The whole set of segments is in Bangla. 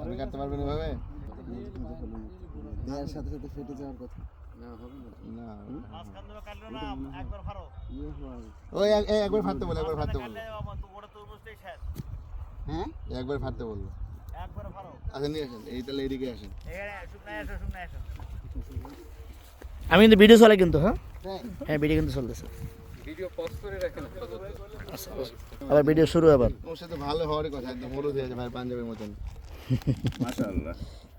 আপনি কাটতে পারবেন এভাবে? দেওয়ার সাথে সাথে ফেটে যাওয়ার কথা। না মাঝখান দিয়ে কাটলো না, একবার ফাড়ো। ওই একবার ফাটতে বলো, একবার ফাটতে বলো। কাটলে ওটা তরমুজটাই শেষ। হ্যাঁ একবার ফাটতে বললো। একবার ফাড়ো। আচ্ছা নিয়ে আসেন, এই তাহলে এইদিকে আসেন। এখানে শুকনায় আসো। আমি কিন্তু ভিডিও চলে কিন্তু, হ্যাঁ ভিডিও কিন্তু চলতেছে। আচ্ছা, আবার ভিডিও শুরু আবার। ওর সাথে ভালো হওয়ারই কথা, একদম হলুদ হয়ে আছে ভাই, পাঞ্জাবের মতন। মাশাআল্লাহ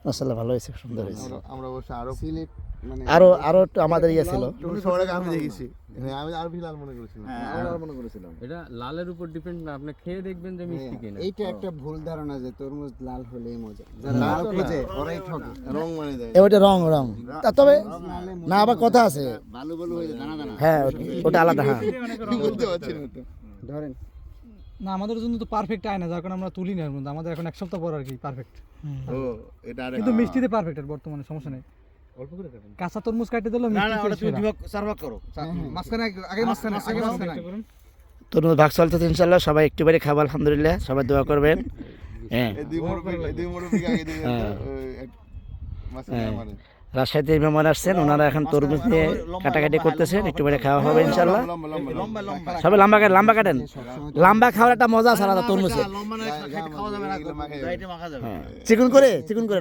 মাশাআল্লাহ ভালো হয়েছে, সুন্দর হয়েছে। আমরা অবশ্য আরো সিলেট মানে আরো একটু আমাদের ইয়ে ছিল। শহরে আমি দেখেছি, হ্যাঁ আমি আরো লাল মনে করেছিলাম। আমরা মনে করেছিলাম এটা লালের উপর ডিপেন্ড না, আপনি খেয়ে দেখবেন যে মিষ্টি কিনা। এইটা একটা ভুল ধারণা যে তরমুজ লাল হলেই মজা, যারা লাল খোঁজে ওরাই ঠকে। রং মানে দেয়। ওটা রং তবে না, আবার কথা আছে, ভালো ভালো হয়ে যায়, দানা দানা হ্যাঁ ওটা আলাদা। হ্যাঁ বলতে পারছি না তো। ধরেন না আমাদের জন্য তো পারফেক্ট আয় না, যার কারণে আমরা তুলি না এর মধ্যে। আমাদের এখন এক সপ্তাহ পর আর কি পারফেক্ট, ও এটা আরে কিন্তু মিষ্টিতে পারফেক্ট আর বর্তমানে সমস্যা নেই। অল্প করে খাবেন। কাঁচা তরমুজ কাটে দিলো সার্ভার করো। মাঝখানে আগে মাঝখানে তরমুজ ভাগ চলতেছে ইনশাল্লাহ। সবাই একটু করে খাবো আলহামদুলিল্লাহ, সবাই দোয়া করবেন। হ্যাঁ এই দুই মুরব্বি আগে দিবেন তো, মাসে মানে রাজশাহী থেকে মেহমান আসছেন, ওনারা এখন তরমুজ নিয়ে কাটাকাটি করতেছেন, একটু করে খাওয়া হবে ইনশাল্লাহ। লম্বা সবাই লম্বা কাটেন, লম্বা খাওয়ার একটা মজা আছে আলাদা তরমুজে। লম্বা না খাওয়া যাবে না, ডাইরেক্ট মাখা যাবে। চিকন করে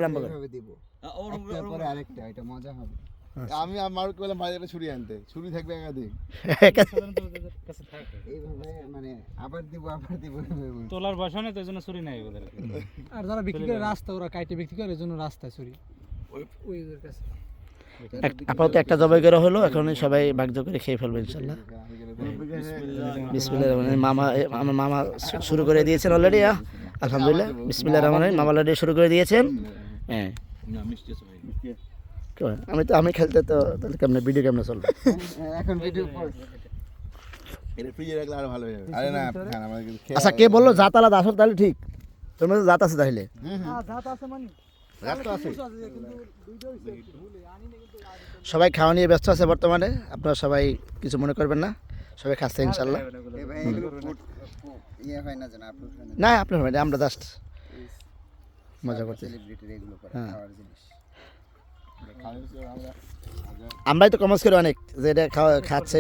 লম্বা করে। এভাবে দিব একটার পরে আরেকটা, এটা মজা হবে। আমি আমার বললাম ভাই একটা ছুরি আনতে, ছুরি থাকবে একাধিক। এইভাবে মানে আবার দিব তোলার বসা নেই তো, এই জন্য ছুরি নাই ওদের। আর যারা বিক্রি করে রাস্তা, ওরা কাইটে বিক্রি করে, এর জন্য রাস্তায় ছুরি ওই ওদের কাছে। আপাতত একটা জবাই করা হলো, এখন সবাই ভাগ্য করে খেয়ে ফেলবে ইনশাল্লাহ। বিসমিল্লাহির রহমানির রহিম। আমার মামা শুরু করে দিয়েছেন অলরেডি, আলহামদুলিল্লাহ। বিসমিল্লাহির রহমানির রহিম। মামা অলরেডি শুরু করে দিয়েছেন। হ্যাঁ আমি খেলতে তো তাহলে কেমনে ভিডিও কেমনে চলবে? এখন ভিডিও পর এটা ফ্রিজে রাখলে আরো ভালো হয়ে যাবে। আরে না খান আমাদের কিন্তু খেয়ে আচ্ছা কে বললো জাত আলাদা? আসল তাহলে ঠিক, তোর মধ্যে জাত আছে তাহলে। জাত আছে মানে সবাই খাওয়া নিয়ে ব্যস্ত আছে বর্তমানে, আপনারা সবাই কিছু মনে করবেন না, সবাই খাচ্ছে ইনশাল্লাহ। এই ভাই এগুলো ইয়ে হয় না জানা, আপলোড হয় না। না আপনার হয় না, আমরা জাস্ট মজা করছি। সেলিব্রিটির এগুলো করে হ্যাঁ। খাওয়ার জিনিস। আমরাই তো কমার্স করি অনেক, যে এটা খাচ্ছে